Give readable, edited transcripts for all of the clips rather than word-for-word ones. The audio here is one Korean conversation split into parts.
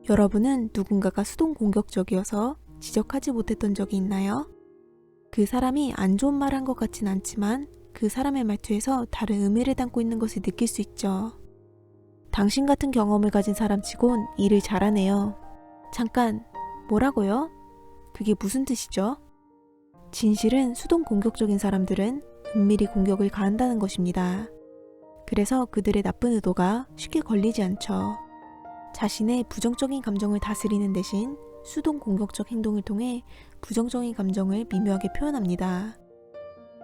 여러분은 누군가가 수동 공격적이어서 지적하지 못했던 적이 있나요? 그 사람이 안 좋은 말 한 것 같진 않지만 그 사람의 말투에서 다른 의미를 담고 있는 것을 느낄 수 있죠. 당신 같은 경험을 가진 사람치곤 일을 잘하네요. 잠깐, 뭐라고요? 그게 무슨 뜻이죠? 진실은 수동 공격적인 사람들은 은밀히 공격을 가한다는 것입니다. 그래서 그들의 나쁜 의도가 쉽게 걸리지 않죠. 자신의 부정적인 감정을 다스리는 대신 수동 공격적 행동을 통해 부정적인 감정을 미묘하게 표현합니다.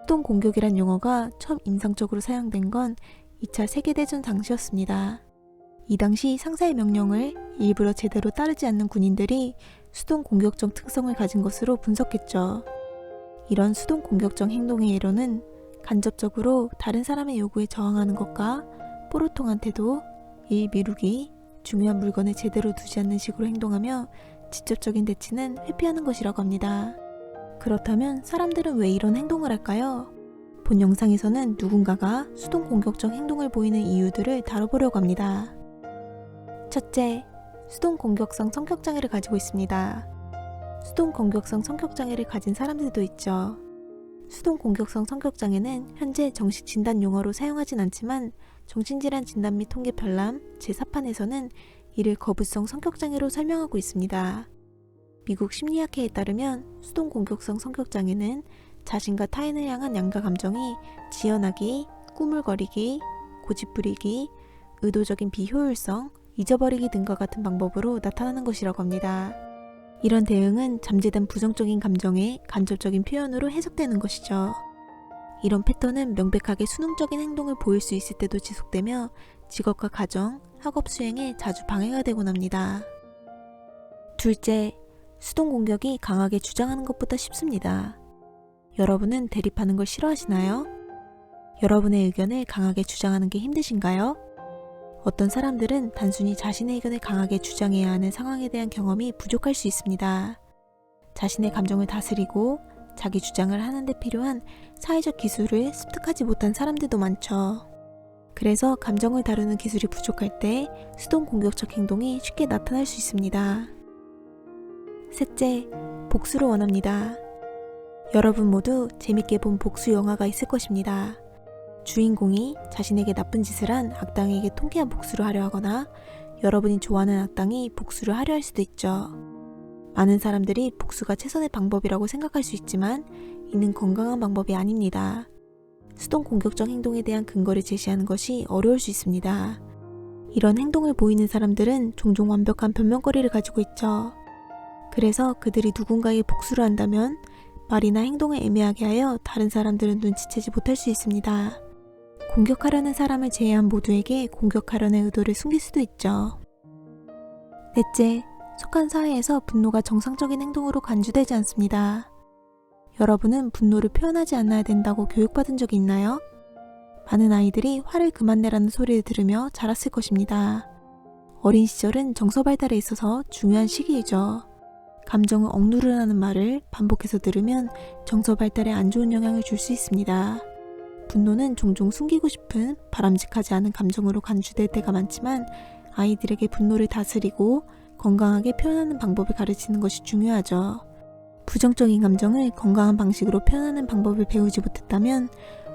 수동 공격이란 용어가 처음 임상적으로 사용된 건 2차 세계대전 당시였습니다. 이 당시 상사의 명령을 일부러 제대로 따르지 않는 군인들이 수동 공격적 특성을 가진 것으로 분석했죠. 이런 수동 공격적 행동의 예로는 간접적으로 다른 사람의 요구에 저항하는 것과 뽀로통한 태도, 일 미루기, 중요한 물건을 제대로 두지 않는 식으로 행동하며 직접적인 대치는 회피하는 것이라고 합니다. 그렇다면 사람들은 왜 이런 행동을 할까요? 본 영상에서는 누군가가 수동 공격적 행동을 보이는 이유들을 다뤄보려고 합니다. 첫째, 수동 공격성 성격장애를 가지고 있습니다. 수동 공격성 성격장애를 가진 사람들도 있죠. 수동 공격성 성격장애는 현재 정식 진단 용어로 사용하진 않지만 정신질환 진단 및 통계 편람 제4판에서는 이를 거부성 성격장애로 설명하고 있습니다. 미국 심리학회에 따르면 수동 공격성 성격장애는 자신과 타인을 향한 양가 감정이 지연하기, 꾸물거리기, 고집부리기, 의도적인 비효율성, 잊어버리기 등과 같은 방법으로 나타나는 것이라고 합니다. 이런 대응은 잠재된 부정적인 감정의 간접적인 표현으로 해석되는 것이죠. 이런 패턴은 명백하게 수능적인 행동을 보일 수 있을 때도 지속되며 직업과 가정, 학업 수행에 자주 방해가 되곤 합니다. 둘째, 수동 공격이 강하게 주장하는 것보다 쉽습니다. 여러분은 대립하는 걸 싫어하시나요? 여러분의 의견을 강하게 주장하는 게 힘드신가요? 어떤 사람들은 단순히 자신의 의견을 강하게 주장해야 하는 상황에 대한 경험이 부족할 수 있습니다. 자신의 감정을 다스리고 자기 주장을 하는 데 필요한 사회적 기술을 습득하지 못한 사람들도 많죠. 그래서 감정을 다루는 기술이 부족할 때 수동 공격적 행동이 쉽게 나타날 수 있습니다. 셋째, 복수를 원합니다. 여러분 모두 재밌게 본 복수 영화가 있을 것입니다. 주인공이 자신에게 나쁜 짓을 한 악당에게 통쾌한 복수를 하려 하거나 여러분이 좋아하는 악당이 복수를 하려 할 수도 있죠. 많은 사람들이 복수가 최선의 방법이라고 생각할 수 있지만 이는 건강한 방법이 아닙니다. 수동 공격적 행동에 대한 근거를 제시하는 것이 어려울 수 있습니다. 이런 행동을 보이는 사람들은 종종 완벽한 변명거리를 가지고 있죠. 그래서 그들이 누군가에게 복수를 한다면 말이나 행동을 애매하게 하여 다른 사람들은 눈치채지 못할 수 있습니다. 공격하려는 사람을 제외한 모두에게 공격하려는 의도를 숨길 수도 있죠. 넷째, 속한 사회에서 분노가 정상적인 행동으로 간주되지 않습니다. 여러분은 분노를 표현하지 않아야 된다고 교육받은 적이 있나요? 많은 아이들이 화를 그만 내라는 소리를 들으며 자랐을 것입니다. 어린 시절은 정서 발달에 있어서 중요한 시기이죠. 감정을 억누르라는 말을 반복해서 들으면 정서 발달에 안 좋은 영향을 줄 수 있습니다. 분노는 종종 숨기고 싶은 바람직하지 않은 감정으로 간주될 때가 많지만 아이들에게 분노를 다스리고 건강하게 표현하는 방법을 가르치는 것이 중요하죠. 부정적인 감정을 건강한 방식으로 표현하는 방법을 배우지 못했다면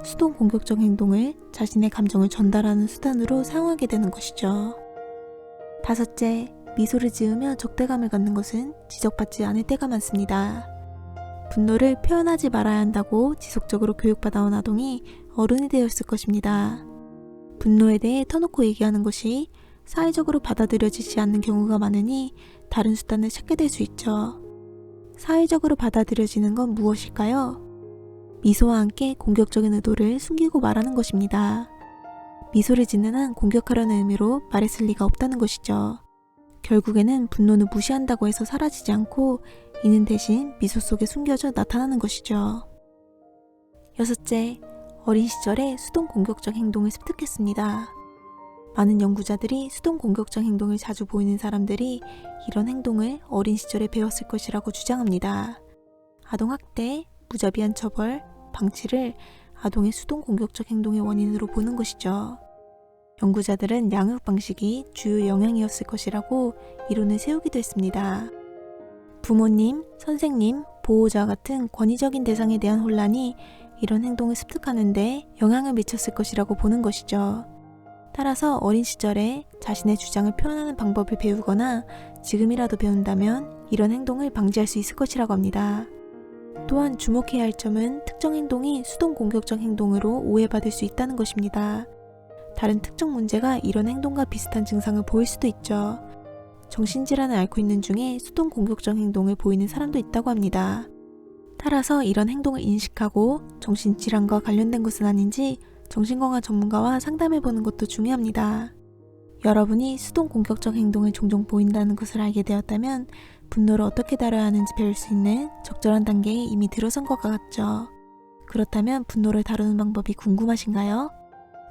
수동 공격적 행동을 자신의 감정을 전달하는 수단으로 사용하게 되는 것이죠. 다섯째, 미소를 지으며 적대감을 갖는 것은 지적받지 않을 때가 많습니다. 분노를 표현하지 말아야 한다고 지속적으로 교육받아온 아동이 어른이 되었을 것입니다. 분노에 대해 터놓고 얘기하는 것이 사회적으로 받아들여지지 않는 경우가 많으니 다른 수단을 찾게 될 수 있죠. 사회적으로 받아들여지는 건 무엇일까요? 미소와 함께 공격적인 의도를 숨기고 말하는 것입니다. 미소를 짓는 한 공격하려는 의미로 말했을 리가 없다는 것이죠. 결국에는 분노는 무시한다고 해서 사라지지 않고 이는 대신 미소 속에 숨겨져 나타나는 것이죠. 여섯째, 어린 시절에 수동 공격적 행동을 습득했습니다. 많은 연구자들이 수동 공격적 행동을 자주 보이는 사람들이 이런 행동을 어린 시절에 배웠을 것이라고 주장합니다. 아동학대, 무자비한 처벌, 방치를 아동의 수동 공격적 행동의 원인으로 보는 것이죠. 연구자들은 양육 방식이 주요 영향이었을 것이라고 이론을 세우기도 했습니다. 부모님, 선생님, 보호자 같은 권위적인 대상에 대한 혼란이 이런 행동을 습득하는데 영향을 미쳤을 것이라고 보는 것이죠. 따라서 어린 시절에 자신의 주장을 표현하는 방법을 배우거나 지금이라도 배운다면 이런 행동을 방지할 수 있을 것이라고 합니다. 또한 주목해야 할 점은 특정 행동이 수동 공격적 행동으로 오해받을 수 있다는 것입니다. 다른 특정 문제가 이런 행동과 비슷한 증상을 보일 수도 있죠. 정신질환을 앓고 있는 중에 수동 공격적 행동을 보이는 사람도 있다고 합니다. 따라서 이런 행동을 인식하고 정신질환과 관련된 것은 아닌지 정신건강 전문가와 상담해보는 것도 중요합니다. 여러분이 수동 공격적 행동을 종종 보인다는 것을 알게 되었다면 분노를 어떻게 다뤄야 하는지 배울 수 있는 적절한 단계에 이미 들어선 것 같죠. 그렇다면 분노를 다루는 방법이 궁금하신가요?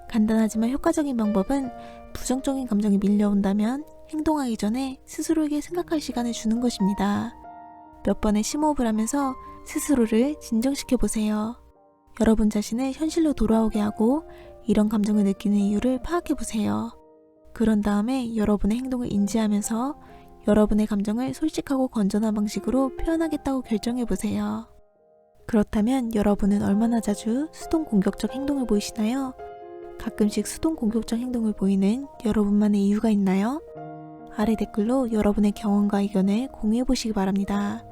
간단하지만 효과적인 방법은 부정적인 감정이 밀려온다면 행동하기 전에 스스로에게 생각할 시간을 주는 것입니다. 몇 번의 심호흡을 하면서 스스로를 진정시켜 보세요. 여러분 자신을 현실로 돌아오게 하고 이런 감정을 느끼는 이유를 파악해 보세요. 그런 다음에 여러분의 행동을 인지하면서 여러분의 감정을 솔직하고 건전한 방식으로 표현하겠다고 결정해 보세요. 그렇다면 여러분은 얼마나 자주 수동 공격적 행동을 보이시나요? 가끔씩 수동 공격적 행동을 보이는 여러분만의 이유가 있나요? 아래 댓글로 여러분의 경험과 의견을 공유해 보시기 바랍니다.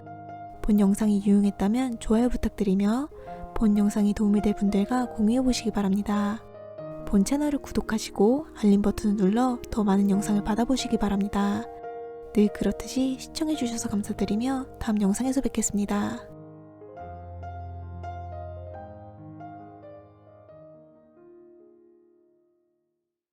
본 영상이 유용했다면 좋아요 부탁드리며 본 영상이 도움이 될 분들과 공유해 보시기 바랍니다. 본 채널을 구독하시고 알림 버튼을 눌러 더 많은 영상을 받아보시기 바랍니다. 늘 그렇듯이 시청해 주셔서 감사드리며 다음 영상에서 뵙겠습니다.